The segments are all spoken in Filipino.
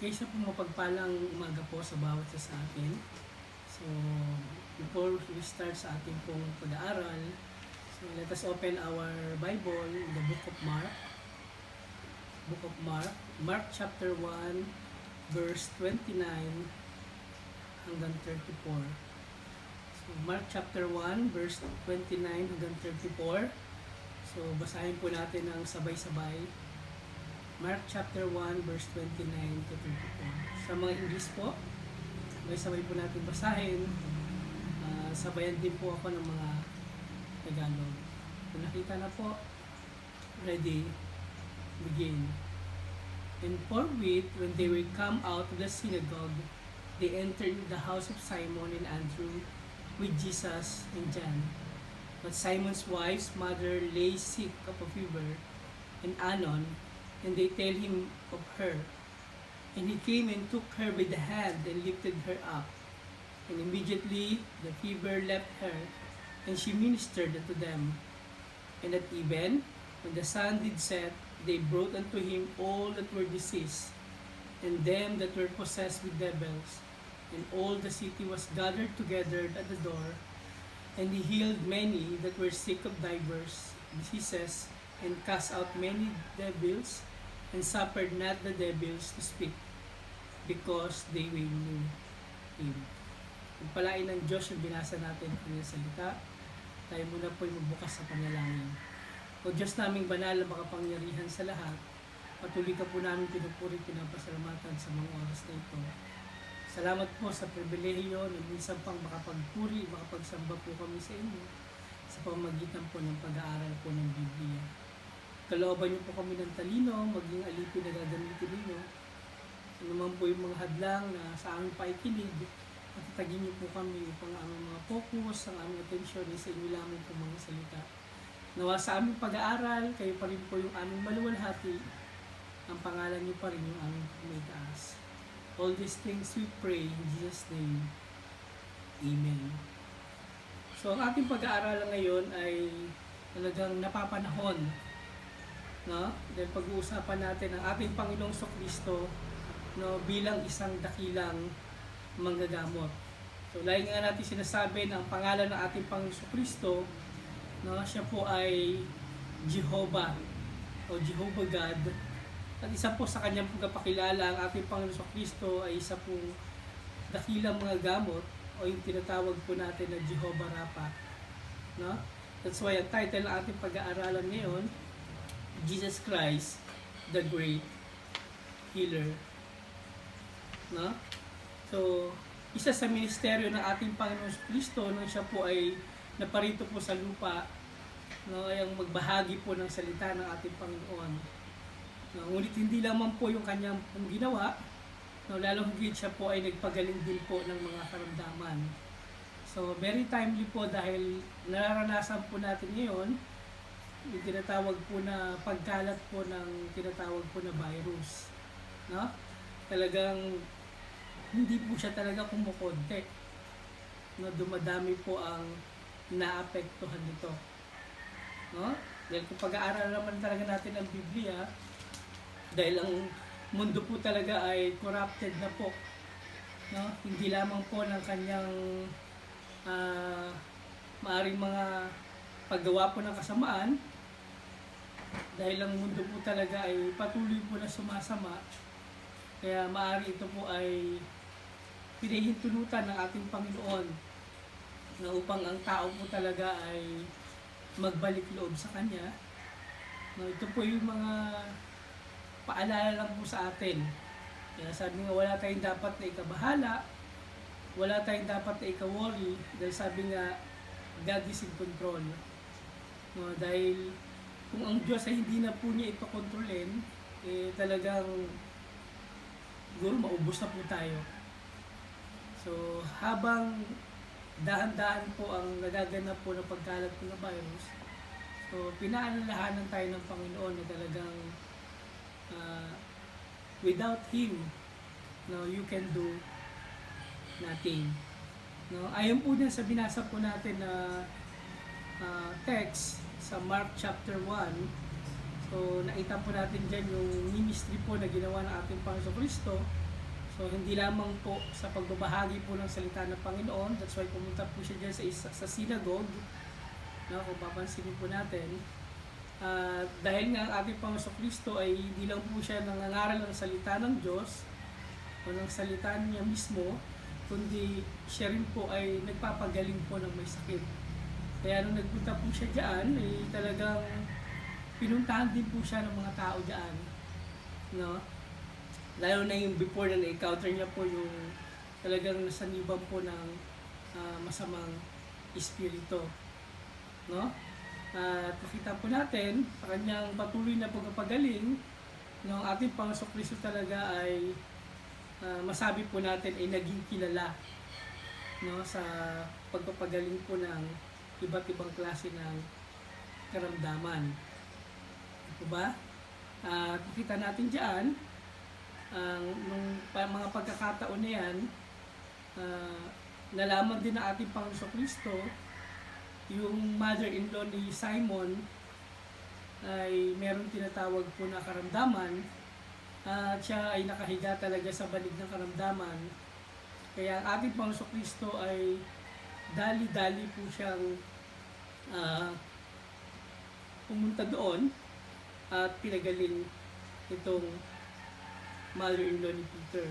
Isa po mapagpalang umaga po sa bawat isa sa atin. So, before we start sa ating pong pag-aaral, so let us open our Bible in the book of Mark. Book of Mark, Mark chapter 1, verse 29 hanggang 34. So, Mark chapter 1, verse 29 hanggang 34. So, basahin po natin ang sabay-sabay. Mark chapter 1 verse 29 to 34. Sa mga English po, sabay po natin basahin. Sabayan din po ako ng mga Tagalog. Kung nakita na po, ready, begin. And forthwith, when they were come out of the synagogue, they entered the house of Simon and Andrew with Jesus and John. But Simon's wife's mother lay sick of a fever, and anon, and they tell him of her. And he came and took her by the hand and lifted her up. And immediately the fever left her, and she ministered unto them. And at even, when the sun did set, they brought unto him all that were diseased, and them that were possessed with devils. And all the city was gathered together at the door. And he healed many that were sick of divers diseases, and cast out many devils, and suffered not the devils to speak, because they knew him. Pagpalain ng Diyos yung binasa natin ng kanyang salita. Tayo muna po ay magbukas sa panalangin. O Diyos naming banal na makapangyarihan sa lahat, patuloy ka po namin pinupuri, pinapasalamatan sa mga oras na ito. Salamat po sa pribilehiyo na minsan pang makapagpuri, makapagsamba po kami sa inyo sa pamagitan po ng pag-aaral po ng Biblia. Kalooban niyo po kami ng talino, maging alipin na gagamitin ninyo. Ano naman po yung mga hadlang na sa aming paikinig, at tatagin niyo po kami upang aming mga focus, ang aming atensyon ay sa inyo lamang po mga salita. Nawa sa aming pag-aaral, kayo pa rin po yung aming maluwalhati, ang pangalan niyo pa rin yung aming pumitaas. All these things we pray in Jesus' name. Amen. So ang ating pag-aaral ngayon ay talagang napapanahon. No? Dahil pag-uusapan natin ang ating Panginoong Kristo, no, bilang isang dakilang manggagamot. So lagi nga natin sinasabi na ang pangalan ng ating Panginoong Kristo, no, siya po ay Jehovah o Jehovah God. At isa po sa kanyang pagpapakilala, ang ating Panginoong Kristo ay isa pong dakilang mga gamot o yung tinatawag po natin na Jehovah Rapha. No? That's why ang title ng ating pag-aaralan ngayon, Jesus Christ, the Great Healer. No? So, isa sa ministeryo ng ating Panginoong Kristo nang siya po ay naparito po sa lupa, no, ay ang magbahagi po ng salita ng ating Panginoon. No, ngunit hindi lamang po yung kanyang ginawa, no, lalong higit siya po ay nagpagaling din po ng mga karamdaman. So, very timely po dahil nararanasan po natin ngayon yung tinatawag po na pagkalat po ng tinatawag po na virus. No? Talagang hindi po siya talaga kumukonte. No, dumadami po ang naapektuhan nito. No? Dahil kung pag-aaral naman talaga natin ang Biblia, dahil ang mundo po talaga ay corrupted na po. No? Hindi lamang po ng kanyang maaring mga paggawa po ng kasamaan, dahil ang mundo po talaga ay patuloy po na sumasama. Kaya maaari ito po ay pinahintulutan ng ating Panginoon na upang ang tao po talaga ay magbalik loob sa Kanya. No, ito po yung mga paalala lang po sa atin. Kaya sabi nga, wala tayong dapat na ikabahala, wala tayong dapat na ika-worry, dahil sabi nga, God is in control. No, dahil kung ang Diyos ay hindi na po niya ito kontrolin, talagang siguro maubos na po tayo. So, habang dahan-dahan po ang nagaganap po ng pagkalat po ng virus, so pinaalalahanan tayo ng Panginoon na talagang without Him, no, you can do nothing. No, ayon po din sa binasa po natin na text sa Mark chapter 1, so nakita po natin dyan yung ministry po na ginawa ng ating Panginoon Kristo So hindi lamang po sa pagbabahagi po ng salita ng Panginoon, that's why pumunta po siya dyan sa synagogue, no, kung papansinin po natin. Dahil nga ang ating Panginoon Kristo ay hindi lang po siya nangangaral ng salita ng Diyos o ng salita niya mismo, kundi siya rin po ay nagpapagaling po ng may sakit. Kaya nung nagpunta po siya dyan, ay talagang pinuntahan din po siya ng mga tao dyan, no? Lalo na yung before na na-encounter niya po yung talagang nasaniban po ng masamang espiritu, no? At makita po natin sa kanyang patuloy na pagpapagaling, no, ang ating Panginoong Kristo talaga ay masabi po natin ay naging kilala, no, sa pagpapagaling po ng iba't ibang klase ng karamdaman. Ito ba? Makita natin diyan nung mga pagkakataon na yan, nalaman din ng ating Panginoong Kristo yung mother-in-law ni Simon ay meron tinatawag po na karamdaman at siya ay nakahiga talaga sa banig ng karamdaman. Kaya ang ating Panginoong Kristo ay dali-dali po siyang pumunta doon at pinagaling itong mother-in-law ni Peter.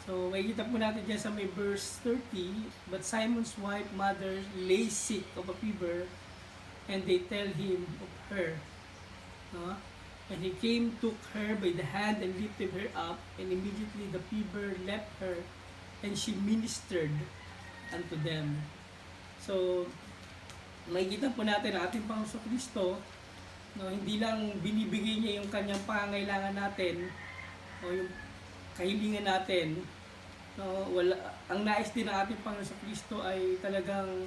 So, makikita po natin dyan sa may verse 30, but Simon's wife mother lay sick of a fever, and they tell him of her. And he came, took her by the hand, and lifted her up, and immediately the fever left her, and she ministered unto them. So, makikita po natin ang ating Panginoon Kristo, no, hindi lang binibigay niya yung kanyang pangangailangan natin, o yung kahilingan natin, no, ang nais din ng ating Panginoon Kristo ay talagang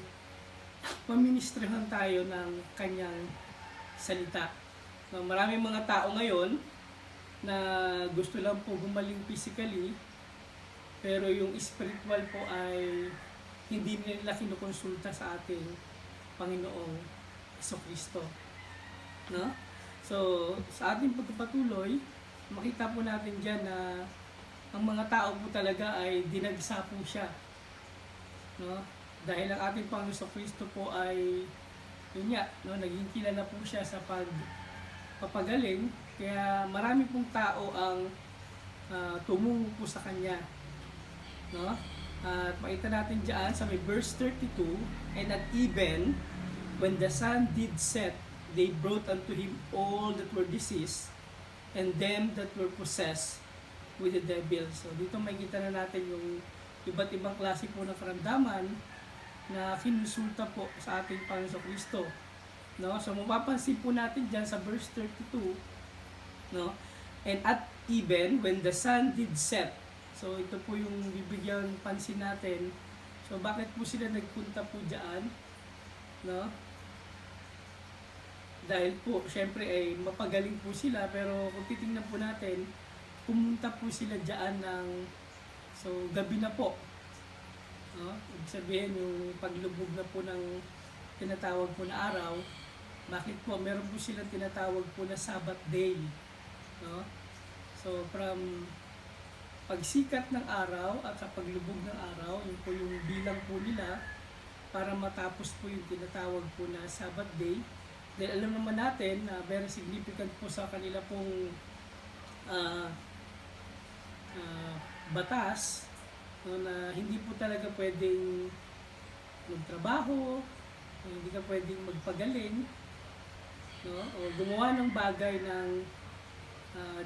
maministrehan tayo ng kanyang salita. No, maraming mga tao ngayon na gusto lang po gumaling physically, pero yung spiritual po ay hindi nila kinukonsulta sa ating Panginoong Kristo. No? So, sa ating pagpapatuloy, makita po natin dyan na ang mga tao po talaga ay dinagsa po siya. No? Dahil ang ating Panginoong Kristo po ay, yun nga, no, naging kilala po siya sa pagpapagaling. Kaya marami pong tao ang tumungo po sa Kanya. No? At makita natin dyan sa may verse 32, and at even, when the sun did set, they brought unto him all that were diseased, and them that were possessed with the devil. So dito makikita na natin yung iba't ibang klase po ng karamdaman na kinonsulta po sa ating Panginoong Kristo. No? So mapapansin po natin dyan sa verse 32, no? And at even when the sun did set. So ito po yung bibigyan pansin natin. So bakit po sila nagpunta po dyan? No? Dahil po, syempre ay mapagaling po sila, pero kung titingnan po natin, pumunta po sila dyan so gabi na po. No? Ibig sabihin yung paglubog na po ng tinatawag po na araw. Bakit po? Meron po silang tinatawag po na Sabbath day. No? So from pagsikat ng araw at sa paglubog ng araw, yun po yung bilang po nila para matapos po yung tinatawag po na Sabbath day. Dahil alam naman natin na very significant po sa kanila pong batas, no, na hindi po talaga pwedeng magtrabaho, hindi ka pwedeng magpagaling, no, o gumawa ng bagay ng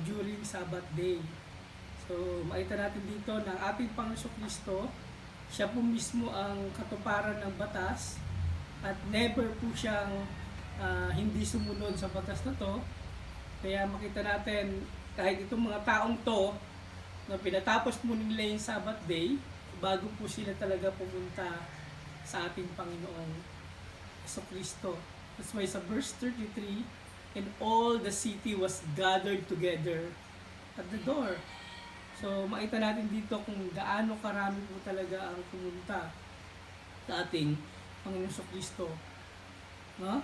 during Sabbath day. So makita natin dito na ang ating Panginoong Kristo, siya po mismo ang katuparan ng batas at never po siyang hindi sumunod sa batas na to. Kaya makita natin kahit itong mga taong to na pinatapos mo nila yung Sabbath day bago po sila talaga pumunta sa ating Panginoong Kristo. That's why sa verse 33, and all the city was gathered together at the door. So makita natin dito kung gaano karami po talaga ang pumunta sa ating Panginoong Kristo. No?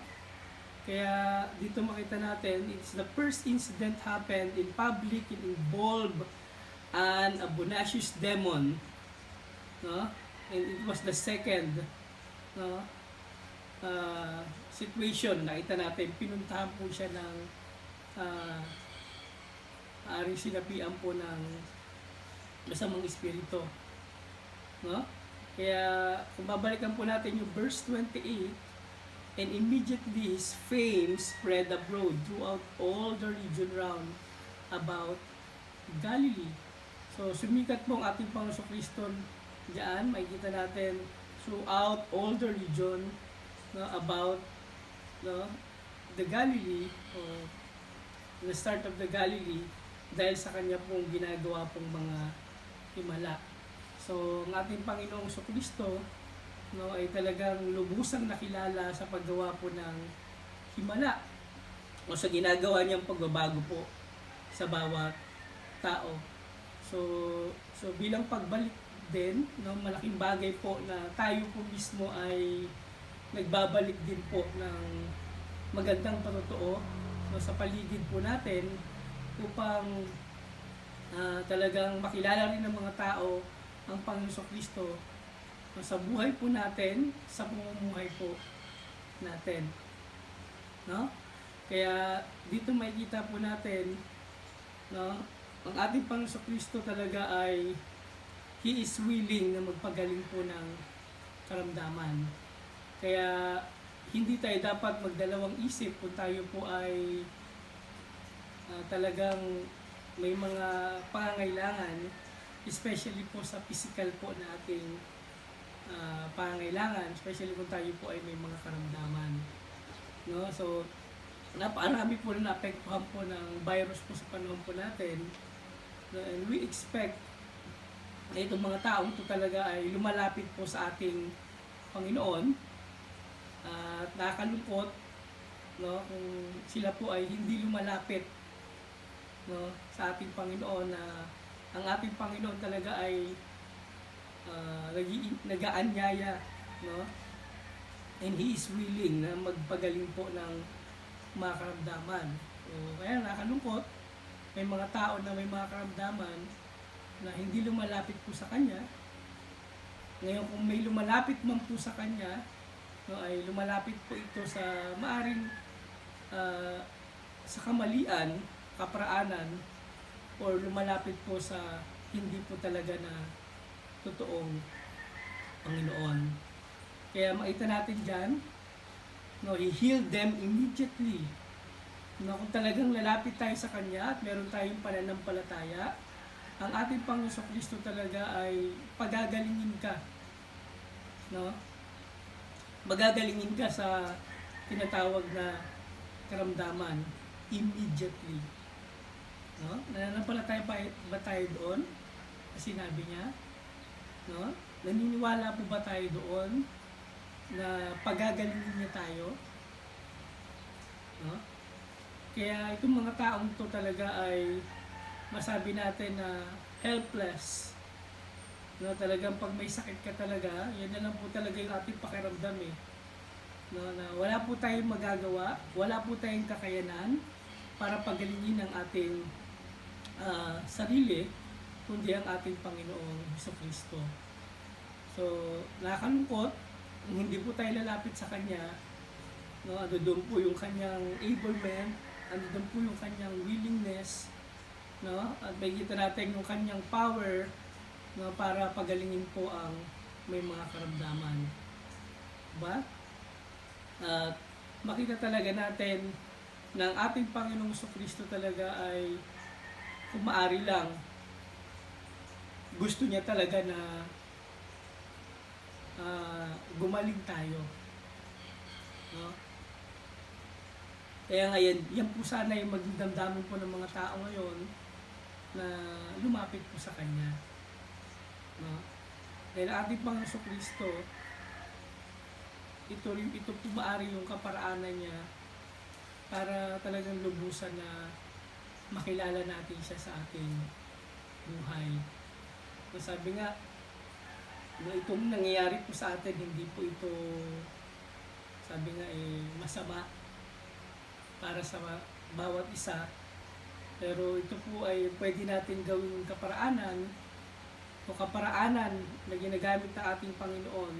Kaya dito makita natin, it's the first incident happened in public and involved an abominacious demon, no? And it was the second, no, situation. Nakita natin, pinuntahan po siya ng aaring sinapian po ng masamang espiritu, no? Kaya kung babalikan po natin yung verse 28, and immediately his fame spread abroad throughout all the region round about Galilee. So sumikat po ang ating Panginoon Kristo diyan, makikita natin throughout all the region, no, about, no, the Galilee, o the start of the Galilee, dahil sa kanya pong ginagawa pong mga himala. So ang ating Panginoong Kristo, no, ay talagang lubusang nakilala sa paggawa po ng himala o sa ginagawa niyang pagbabago po sa bawat tao. So bilang pagbalik din, no, malaking bagay po na tayo po mismo ay nagbabalik din po ng magandang patotoo, no, sa paligid po natin upang talagang makilala rin ng mga tao ang Panginoon Kristo sa buhay po natin, sa pamumuhay po natin, no? Kaya dito makikita po natin, no, ang ating Panginoon Kristo talaga ay He is willing na magpagaling po ng karamdaman. Kaya hindi tayo dapat magdalawang isip kung tayo po ay talagang may mga pangangailangan, especially po sa physical po na ating pangangailangan, especially kung tayo po ay may mga karamdaman, no? So napakarami po na naapektuhan po ng virus po sa panahon po natin, no? And we expect na itong mga taong ito talaga ay lumalapit po sa ating Panginoon, at nakakalungkot, no, kung sila po ay hindi lumalapit, no, sa ating Panginoon, na ang ating Panginoon talaga ay nag-aanyaya, no? And He is willing na magpagaling po ng mga karamdaman. So, kaya nakalungkot, may mga tao na may mga karamdaman na hindi lumalapit po sa Kanya. Ngayon, kung may lumalapit man po sa Kanya, no, ay lumalapit po ito sa maaring sa kamalian, kaparaanan, or lumalapit po sa hindi po talaga na totoong Panginoon. Kaya makita natin dyan, no, He healed them immediately. No, kung talagang lalapit tayo sa Kanya at meron tayong pananampalataya, ang ating Panginoon Kristo talaga ay pagagalingin ka, no? Magagalingin ka sa tinatawag na karamdaman immediately, no? Nananampalataya ba tayo doon? Sinabi niya, no? Naniniwala po ba tayo doon na pagagalingin niya tayo, no? Kaya itong mga taong to talaga ay masabi natin na helpless, no? Talagang pag may sakit ka talaga, yan na lang po talaga yung ating pakiramdam, no? Na wala po tayong magagawa, wala po tayong kakayanan para pagalingin ang ating sarili, kundi ang ating Panginoong Kristo. So, nakakalungkot, hindi po tayo lalapit sa Kanya, no? Ano doon po yung Kanyang enablement, ano doon po yung Kanyang willingness, no? At makikita natin yung Kanyang power, no, para pagalingin po ang may mga karamdaman. Diba? At makita talaga natin na ang ating Panginoong Kristo talaga ay kung maaari lang, gusto niya talaga na gumaling tayo, no? Kaya ngayon, yan po sana yung maging damdamin po ng mga tao ngayon na lumapit po sa Kanya, no? Dahil ating Panginoon Kristo, ito po maaari yung kaparaanan niya para talagang lubusan na makilala natin siya sa ating buhay. So, sabi nga, na itong nangyayari po sa atin, hindi po ito, sabi nga, masama para sa bawat isa, Pero ito po ay pwede natin gawing kaparaanan o kaparaanan na ginagamit ng ating Panginoon,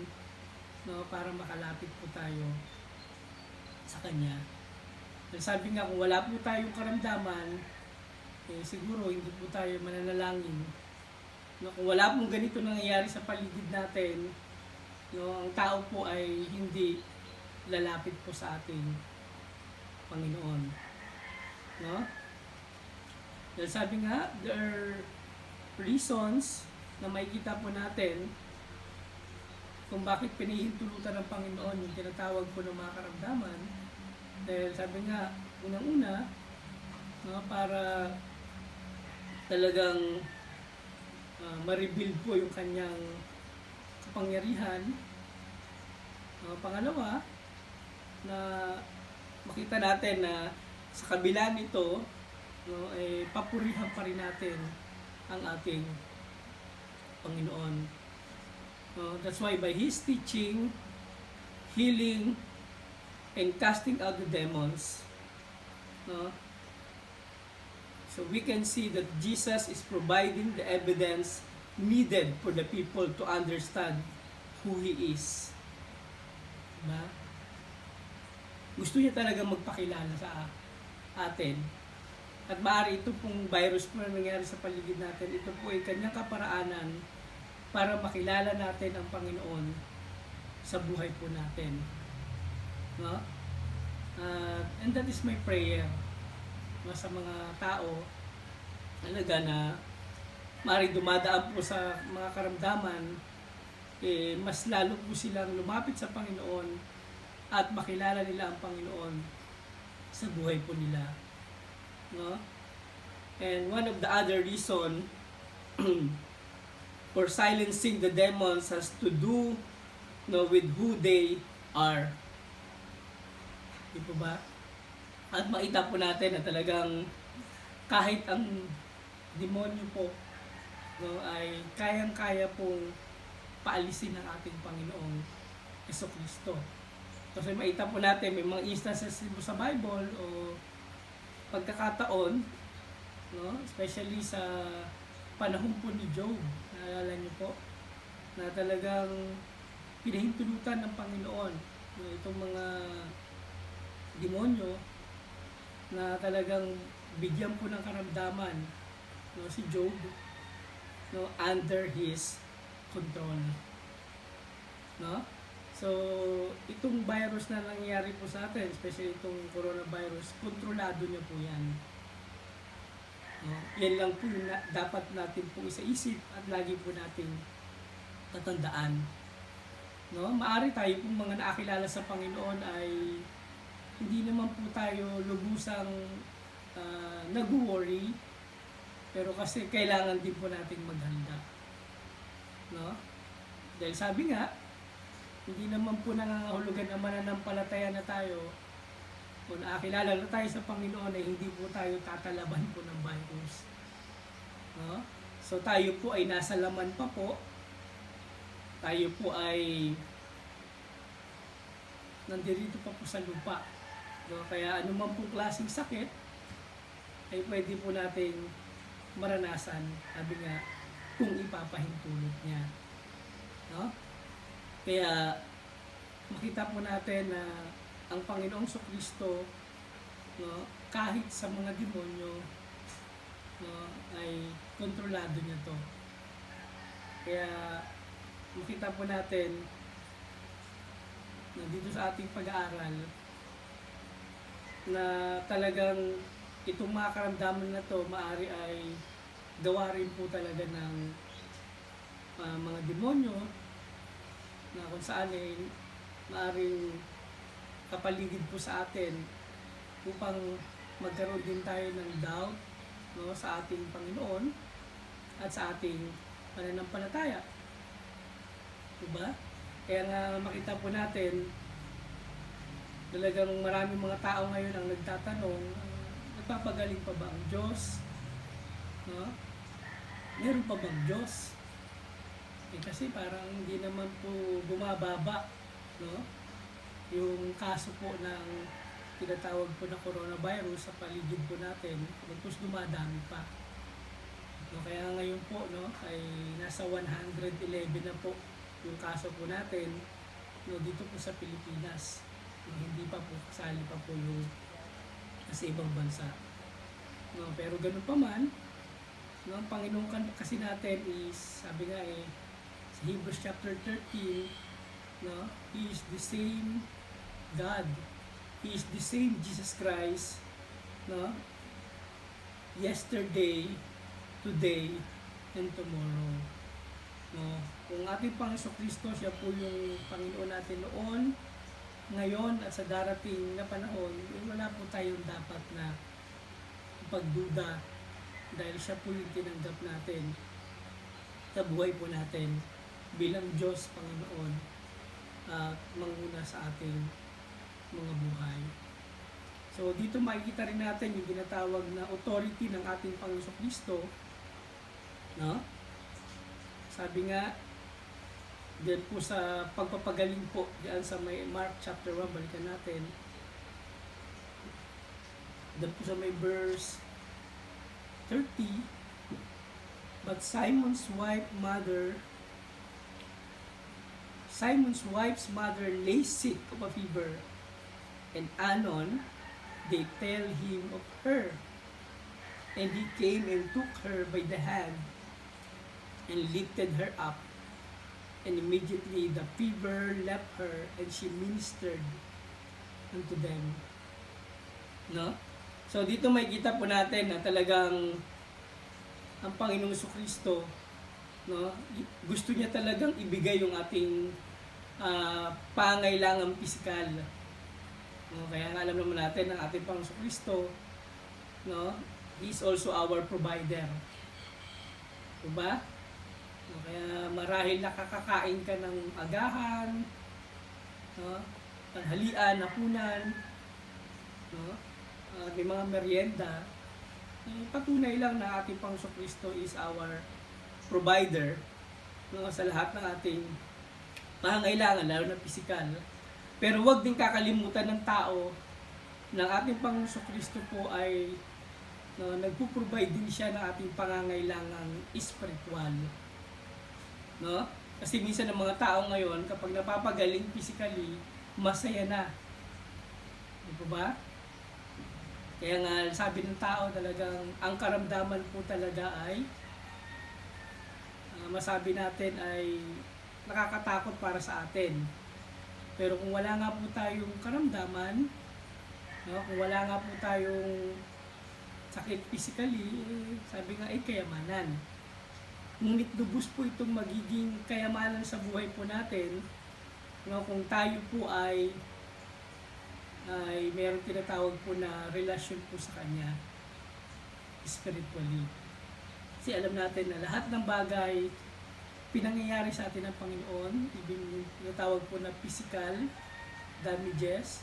no, para makalapit po tayo sa Kanya. Dahil sabi nga, kung wala po tayong karamdaman, siguro hindi po tayo mananalangin. No, kung wala pong ganito nangyayari sa paligid natin, no, ang tao po ay hindi lalapit po sa ating Panginoon. No? Dahil sabi nga, there are reasons na makikita po natin kung bakit pinahihintulutan ng Panginoon yung tinatawag po ng mga karamdaman. Dahil sabi nga, unang-una, no, para talagang ma-rebuild po yung kanyang kapangyarihan. Pangalawa, na makita natin na sa kabila nito, no, papurihan pa rin natin ang ating Panginoon. That's why by His teaching, healing, and casting out the demons, so we can see that Jesus is providing the evidence needed for the people to understand who He is. Diba? Gusto niya talaga magpakilala sa atin. At maaari ito pong virus po na nangyari sa paligid natin, ito po ay kanyang kaparaanan para makilala natin ang Panginoon sa buhay po natin. No? And that is my prayer, no, sa mga tao talaga na maaari dumadaan po sa mga karamdaman, mas lalo po silang lumapit sa Panginoon at makilala nila ang Panginoon sa buhay po nila. No? And one of the other reason for silencing the demons has to do, no, with who they are. Di po ba? At makita po natin na talagang kahit ang demonyo po, no, ay kayang-kaya pong paalisin ng ating Panginoong Jesucristo. Kasi makita po natin may mga instances sa Bible o pagkakataon, no, especially sa panahon po ni Job, naalala niyo po, na talagang pinahintulutan ng Panginoon, no, itong mga demonyo na talagang bigyan po ng karamdaman, no, si Job, no, under his control. No? So, itong virus na nangyayari po sa atin, especially itong coronavirus, kontrolado niya po yan. No? Yan lang po yung dapat natin po isaisip at lagi po natin tatandaan. No? Maari tayo pong mga nakakilala sa Panginoon ay hindi naman po tayo lubusang nag-worry, pero kasi kailangan din po nating maghanda. No? Dahil sabi nga, hindi naman po nangangahulugan na mananampalataya na tayo. Kung nakakilala na tayo sa Panginoon ay hindi po tayo tatalaban po ng virus. No? So tayo po ay nasa laman pa po. Tayo po ay nandirito pa po sa lupa. No? Kaya anuman pong klaseng sakit ay pwede po nating maranasan. Sabi nga, kung ipapahintulot niya. No? Kaya makita po natin na ang Panginoong Jesucristo, no, kahit sa mga demonyo, no, ay kontrolado niya to. Kaya makita po natin na dito sa ating pag-aaral na talagang itong mga karamdaman na to maaari ay gawa rin po talaga ng mga demonyo na kung saan ay maaaring kapaligid po sa atin upang magkaroon din tayo ng doubt, no, sa ating Panginoon at sa ating pananampalataya. Diba? Kaya nga makita po natin talagang maraming mga tao ngayon ang nagtatanong, nagpapagaling pa ba ang Diyos? No? Meron pa bang Diyos? Kasi parang hindi naman po bumababa, no, yung kaso po ng tinatawag po na coronavirus sa paligid po natin, tapos dumadami pa. No, kaya ngayon po, no, ay nasa 111 na po yung kaso po natin, no, dito po sa Pilipinas. No, hindi pa po, kasali pa po yung sa ibang bansa. No, pero ganun pa man, no, ang Panginoon kasi natin is, sabi nga sa Hebrews chapter 13, no, He is the same God. He is the same Jesus Christ, no, yesterday, today, and tomorrow. No, kung ating Panginoon Kristo, siya po yung Panginoon natin noon, ngayon at sa darating na panahon, wala po tayong dapat na pagduda dahil siya po yung tinanggap natin sa buhay po natin bilang Diyos Panginoon at manguna sa ating mga buhay. So dito makikita rin natin yung ginatawag na authority ng ating Panginoon Kristo, no? Sabi nga diyan po sa pagpapagaling po diyan sa may Mark chapter 1, balikan natin. Diyan po sa may verse 30, but Simon's wife's mother lay sick of a fever, and anon they tell him of her, and he came and took her by the hand and lifted her up, and immediately the fever left her, and she ministered unto them. No? So dito may kita po natin na talagang ang Panginoong Kristo, no, gusto niya talagang ibigay yung ating pangailangang pisikal. No, kaya nga alam naman natin ng ating Panginoong Kristo, no, He is also our provider. Diba? No, kaya marahil nakakakain ka ng agahan, no, tanghalian, hapunan, no, may mga merienda, patunay lang na ating Panginoong Kristo is our provider, no, sa lahat ng ating pangangailangan, lalo na pisikal. Pero huwag din kakalimutan ng tao na ating Panginoong Kristo po ay nagpo-provide din siya ng ating pangangailangang spiritual. No? Kasi minsan ng mga tao ngayon, kapag napapagaling physically, masaya na. Di ba? Kaya nga, sabi ng tao talagang, ang karamdaman po talaga ay, masabi natin ay nakakatakot para sa atin. Pero kung wala nga po tayong karamdaman, no, kung wala nga po tayong sakit physically, sabi nga ay kayamanan. Ngunit lubos po itong magiging kayamanan sa buhay po natin, no, kung tayo po ay mayroong tinatawag po na relasyon po sa Kanya spiritually. Kasi alam natin na lahat ng bagay pinangyayari sa atin ng Panginoon, ibig tinatawag po na physical damages,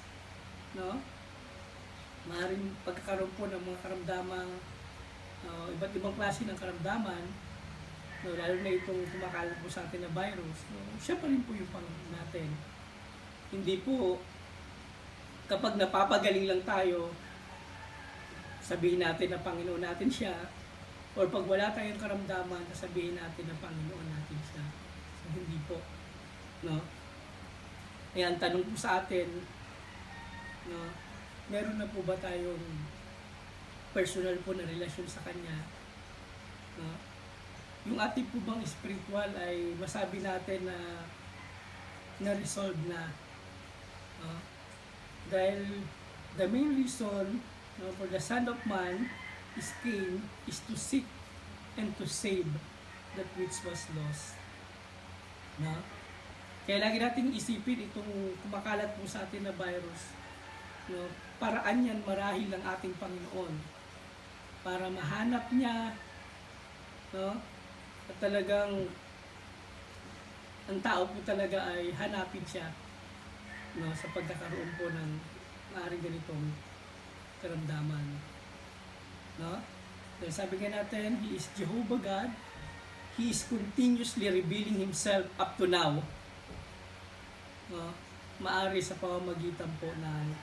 no? Maaaring pagkakaroon po ng mga karamdamang iba't ibang klase ng karamdaman, no, lalo na itong kumakalat po sa atin na virus, no, siya pa rin po yung Panginoon natin. Hindi po kapag napapagaling lang tayo, sabihin natin na Panginoon natin siya, or pag wala tayong karamdaman, sabihin natin na Panginoon natin siya. So, hindi po. No? Kaya ang tanong po sa atin, no, meron na po ba tayong personal po na relasyon sa Kanya? No? Yung ating po bang spiritual ay masabi natin na na-resolve na. No? Dahil the main reason, no, for the Son of Man came is to seek and to save that which was lost. No? Kaya lagi nating isipin itong kumakalat po sa atin na virus. No? Paraan yan marahil ng ating Panginoon para mahanap niya, no? At talagang ang tao po talaga ay hanapin siya, no, sa pagkakaroon po ng maaaring ganitong karamdaman. No? Dahil sabi nga natin, He is Jehovah God. He is continuously revealing Himself up to now. No? Maari sa pamamagitan po ng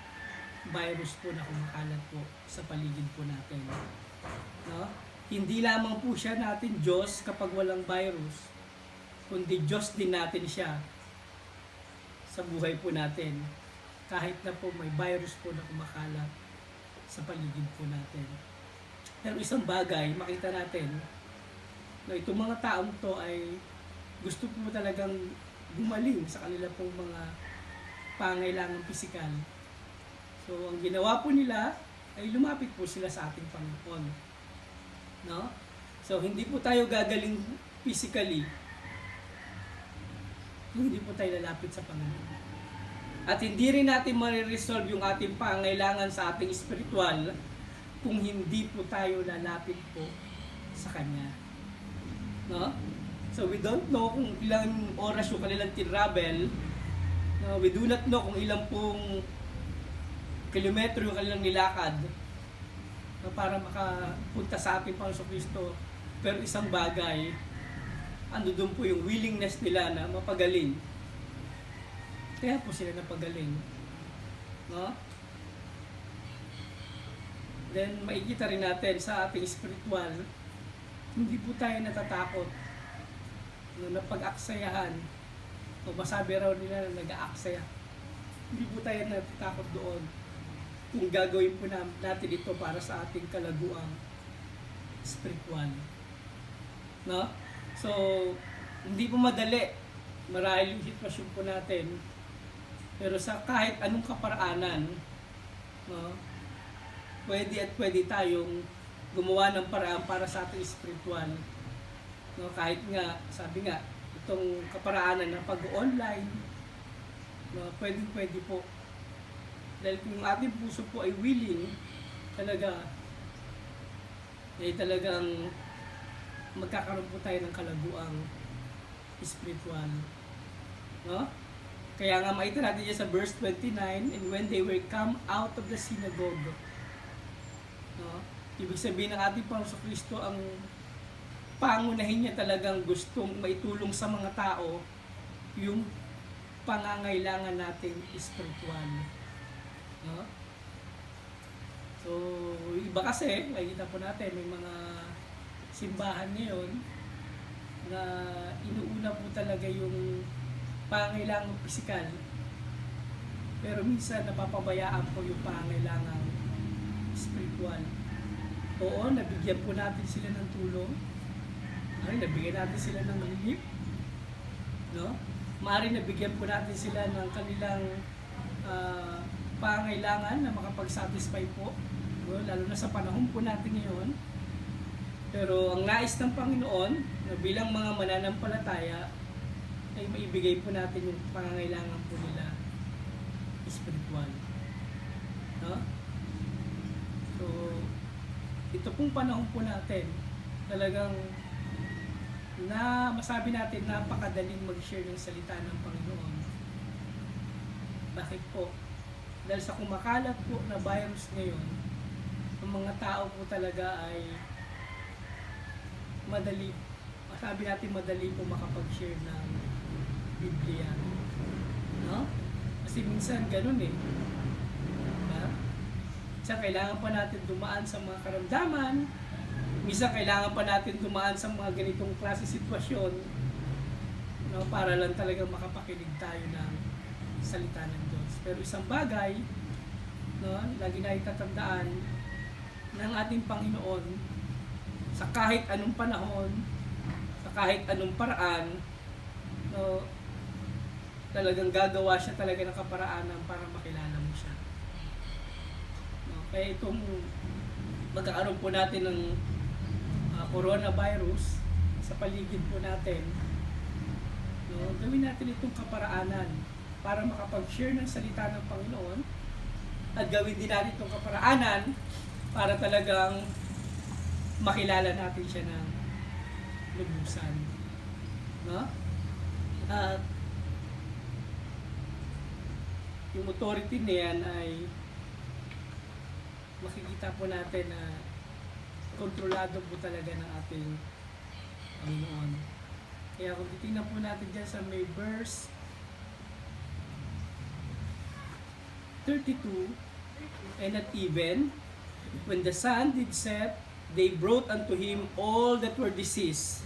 virus po na kumakalat po sa paligid po natin. No? Hindi lamang po siya natin Diyos kapag walang virus, kundi Diyos din natin siya sa buhay po natin. Kahit na po may virus po na kumakalat sa paligid po natin. Pero isang bagay, makita natin na itong mga taong to ay gusto po talagang gumaling sa kanila pong mga pangailangang pisikal. So, ang ginawa po nila ay lumapit po sila sa ating Panginoon. No? So, hindi po tayo gagaling physically. Hindi po tayo lalapit sa Panginoon. At hindi rin natin mariresolve yung ating pangailangan sa ating spiritual kung hindi po tayo lalapit po sa Kanya. No? So, we don't know kung ilang oras yung kanilang travel. No? We do not know kung ilang pong kilometro yung kanilang nilakad para makapunta sa ating Panginoon Kristo. Pero isang bagay, ando doon po yung willingness nila na mapagaling. Kaya po sila napagaling. No? Then, makikita rin natin sa ating spiritual, hindi po tayo natatakot na napag-aksayahan o masabi raw nila na nag-aaksaya. Hindi po tayo natatakot doon kung gagawin po natin ito para sa ating kalaguang spiritual. No? So, hindi po madali. Marahil yung sitwasyon po natin. Pero sa kahit anong kaparaanan, no, pwede tayong gumawa ng paraan para sa ating spiritual. No, kahit nga, sabi nga, itong kaparaanan ng pag-online, no, pwede po. Dahil kung ating puso po ay willing, talaga, ay talagang magkakaroon po tayo ng kalaguang spiritual. No? Kaya nga makita natin dyan sa verse 29, and when they were come out of the synagogue, no? Ibig sabihin ng ating Panginoon Kristo, ang pangunahin niya talagang gustong maitulong sa mga tao yung pangangailangan nating spiritual. No? So, iba kasi, makikita po natin, may mga simbahan ngayon na inuuna po talaga yung pangailangang pisikal, pero minsan napapabayaan po yung pangailangang spiritual. Oo, nabigyan po natin sila ng tulong. Ay, nabigyan natin sila ng relief. No? Maaaring nabigyan po natin sila ng kanilang pangailangan na makapag-satisfy po. No? Lalo na sa panahon po natin ngayon. Pero ang nais ng Panginoon, na bilang mga mananampalataya, ay maibigay po natin yung pangangailangan po nila spiritual. No? So, ito pong panahon po natin, talagang na masabi natin napakadaling mag-share ng salita ng Panginoon. Bakit po? Dahil sa kumakalat po na virus ngayon, ang mga tao po talaga ay madali, masabi natin madali po makapag-share ng Biblia. No? Kasi minsan ganun eh. Diba? Minsan kailangan pa natin dumaan sa mga karamdaman. Minsan kailangan pa natin dumaan sa mga ganitong klase sitwasyon, no? Para lang talagang makapakinig tayo ng salita ng Diyos. Pero isang bagay, no, lagi na itatandaan ng ating Panginoon sa kahit anong panahon, sa kahit anong paraan, no, talagang gagawa siya talaga ng kaparaanan para makilala mo siya. No, kaya itong magkakaroon po natin ng coronavirus sa paligid po natin, no, gawin natin itong kaparaanan para makapag-share ng salita ng Panginoon, at gawin din natin itong kaparaanan para talagang makilala natin siya ng lubusan. No? At yung authority na yan ay makikita po natin na kontrolado po talaga ng ating Panginoon. Kaya kung titingnan po natin dyan sa may verse 32, And at even, when the sun did set, they brought unto him all that were diseased,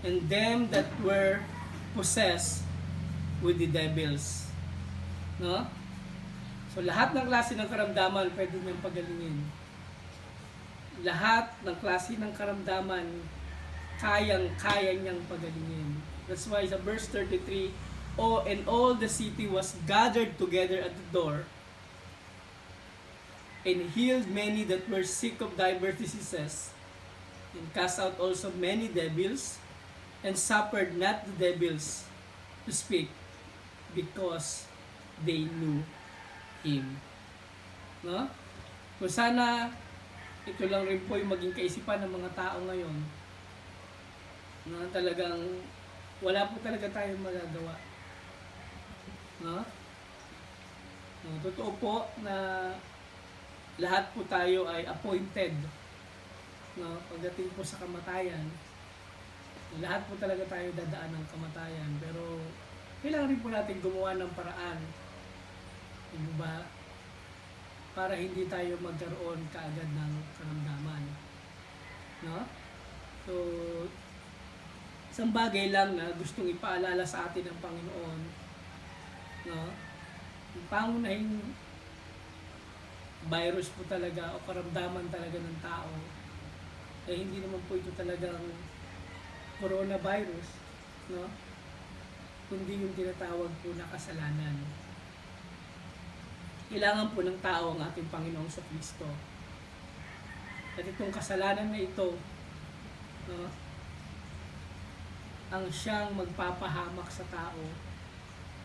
and them that were possessed with the devils. No? So lahat ng klase ng karamdaman pwede niyang pagalingin. Lahat ng klase ng karamdaman kaya niyang pagalingin. That's why sa verse 33, "Oh, and all the city was gathered together at the door, and healed many that were sick of divers diseases, and cast out also many devils, and suffered not the devils to speak, because they knew him." No? Kung sana ito lang rin po yung maging kaisipan ng mga tao ngayon, na talagang wala po talaga tayong magagawa. No? No, totoo po na lahat po tayo ay appointed. No? Pagdating po sa kamatayan, lahat po talaga tayo dadaan ng kamatayan. Pero kailangan rin po natin gumawa ng paraan. Hindi ba? Para hindi tayo magkaroon kaagad ng karamdaman. No? So, isang bagay lang na gustong ipaalala sa atin ng Panginoon, no? Yung pangunahing virus po talaga o karamdaman talaga ng tao, eh hindi naman po ito talagang coronavirus, no? Kundi yung tinatawag po na kasalanan. Kailangan po ng tao ang ating Panginoong Kristo. At itong kasalanan na ito, no, ang siyang magpapahamak sa tao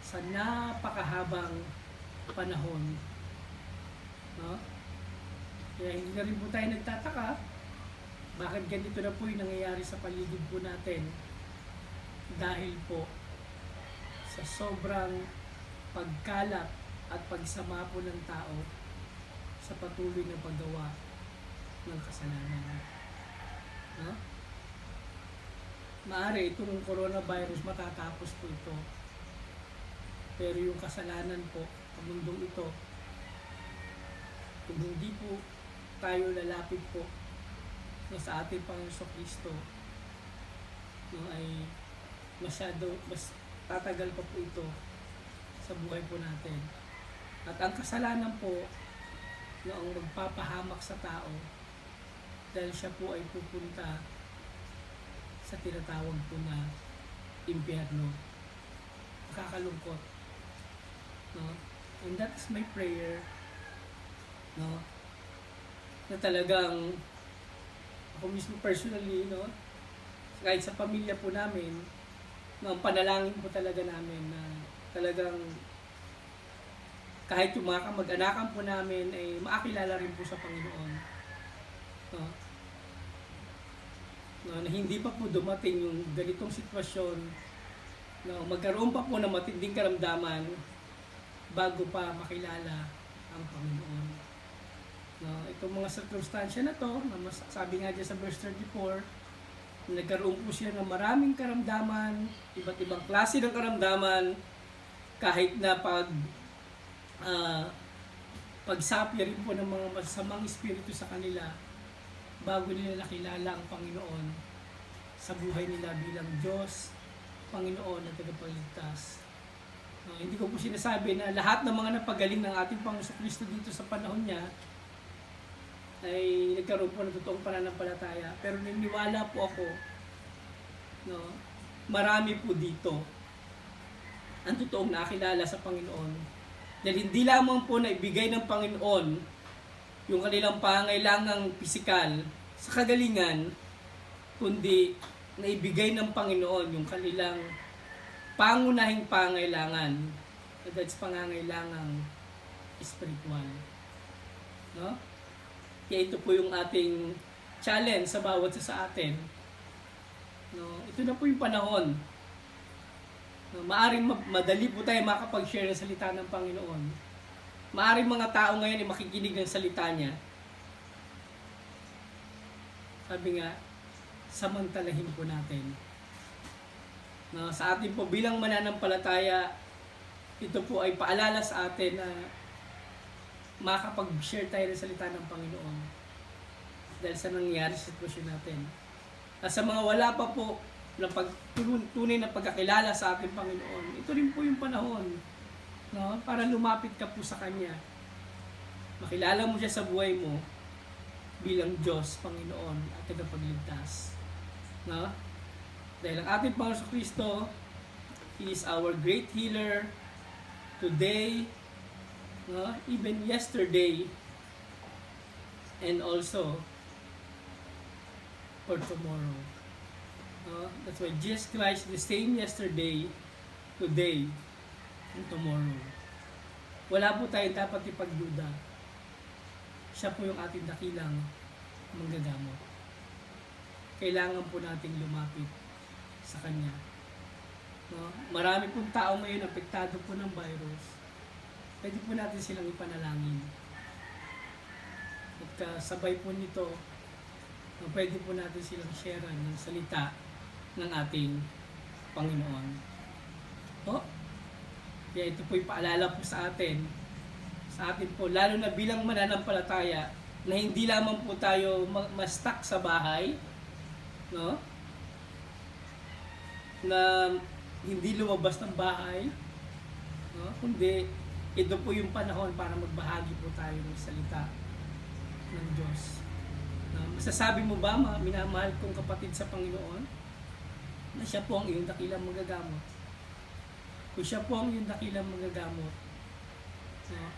sa napakahabang panahon. No? Kaya hindi na rin po tayo nagtataka bakit ganito na po yung nangyayari sa paligid po natin, dahil po sa sobrang pagkalat at pagsama po ng tao sa patuloy na paggawa ng kasalanan. No? Maaari itong coronavirus matatapos po ito. Pero yung kasalanan po sa mundong ito, kung hindi po tayo lalapit po sa ating Panginoong Kristo, no, ay mas tatagal pa po ito sa buhay po natin. At ang kasalanan po na ang magpapahamak sa tao, dahil siya po ay pupunta sa tinatawag po na impyerno. Nakakalungkot. No? And that is my prayer, no? Na talagang ako mismo personally, no, kahit sa pamilya po namin, no, ang panalangin po talaga namin na talagang kahit yung mga kamag-anakan po namin ay maakilala rin po sa Panginoon. No? No, na hindi pa po dumating yung ganitong sitwasyon, no, magkaroon pa po ng matinding karamdaman bago pa makilala ang Panginoon. No, itong mga circumstansya na to, na sabi nga dyan sa verse 34, nagkaroon po siya ng maraming karamdaman, iba't ibang klase ng karamdaman, kahit na pagsapi rin po ng mga masasamang espiritu sa kanila bago nila nakilala ang Panginoon sa buhay nila bilang Diyos, Panginoon at tagapagligtas. Hindi ko po sinasabi na lahat ng mga napagaling ng ating Panginoon Kristo dito sa panahon niya ay nagkaroon po ng totoong pananampalataya. Pero niniwala po ako, no, marami po dito ang totoong nakilala sa Panginoon. Dahil hindi lamang po na ibigay ng Panginoon yung kanilang pangailangang pisikal sa kagalingan, kundi na ibigay ng Panginoon yung kanilang pangunahing pangailangan, that's pangangailangang spiritual. No? Kaya ito po yung ating challenge sa bawat isa sa atin. No? Ito na po yung panahon. No? Maaring madali po tayo makapag-share ng salita ng Panginoon. Maaring mga tao ngayon ay makikinig ng salita niya. Sabi nga, samantalahin po natin. No, sa atin po bilang mananampalataya, ito po ay paalala sa atin na makakapag-share tayo ng salita ng Panginoon dahil sa nangyayari sa sitwasyon natin. At sa mga wala pa po na tunay na pagkakilala sa ating Panginoon, ito rin po yung panahon, no? Para lumapit ka po sa Kanya. Makilala mo siya sa buhay mo bilang Diyos, Panginoon at tagapagligtas. No? Dahil ang ating Panginoon Kristo, He is our great healer today, no? Even yesterday, and also for tomorrow. That's why Jesus Christ the same yesterday, today, and tomorrow. Wala po tayong dapat ipagduda. Siya po yung ating dakilang manggagamot. Kailangan po nating lumapit sa Kanya. No? Marami pong tao ngayon apektado po ng virus. Pwede po natin silang ipanalangin. At kasabay po nito, pwede po natin silang sharean ng salita ng ating Panginoon. Kaya ito po yung paalala po sa atin po, lalo na bilang mananampalataya, na hindi lamang po tayo ma-stuck sa bahay, no? Na hindi lumabas ng bahay, no? Kundi ito po yung panahon para magbahagi po tayo ng salita ng Diyos. Masasabi mo ba, minamahal kong kapatid sa Panginoon, na siya po ang iyong dakilang magagamot? Kung siya po ang iyong dakilang magagamot,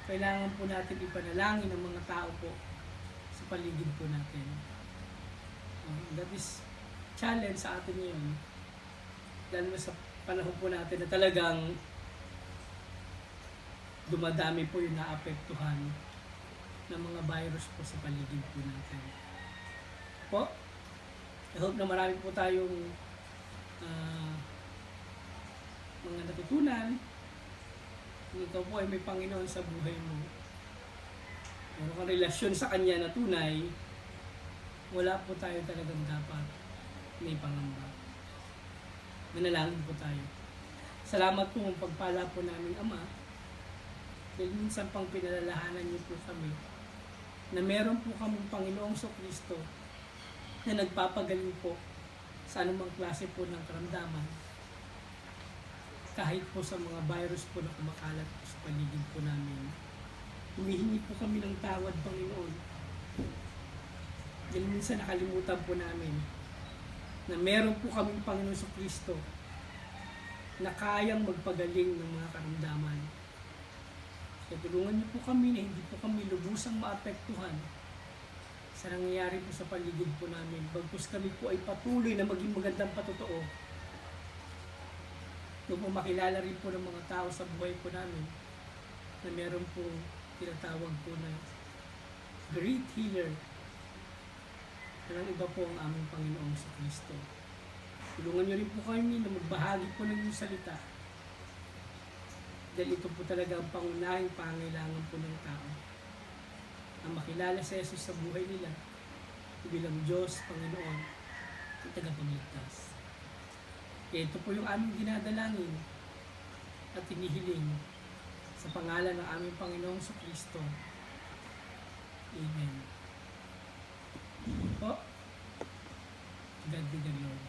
kailangan po natin ipanalangin ng mga tao po sa paligid po natin. That is challenge sa atin ngayon. Lalo sa panahon po natin na talagang dumadami po yung naapektuhan ng mga virus po sa paligid po natin. I hope na marami po tayong mga natutunan. Kung ikaw po ay may Panginoon sa buhay mo, meron kang relasyon sa Kanya na tunay, wala po tayo talagang dapat may pangamba. Manalangin po tayo. Salamat po ang pagpala po namin, Ama, dahil minsan pang pinalalahanan niyo po kami na meron po kaming Panginoong Kristo na nagpapagaling po sa anumang klase po ng karamdaman, kahit po sa mga virus po na kumakalat po sa paligid po namin. Humihingi po kami ng tawad, Panginoon. Dahil minsan nakalimutan po namin na meron po kaming Panginoon sa Kristo na kayang magpagaling ng mga karamdaman. Kaya tulungan niyo po kami na hindi po kami lubusang maapektuhan sa nangyayari po sa paligid po namin. Bagkus kami po ay patuloy na maging magandang patotoo. Doon po makilala rin po ng mga tao sa buhay po namin na meron po tinatawag po na great healer. Ang iba po ang aming Panginoong sa Kristo. Tulungan niyo rin po kami na magbahagi po ng inyong salita. Dahil ito po talaga ang pangunahing pangailangan po ng tao. Ang makilala si Jesus sa buhay nila bilang Diyos, Panginoon, at tagapagligtas. Kaya ito po yung aming dinadalangin at inihiling sa pangalan ng aming Panginoong Kristo. Amen. God be the Lord.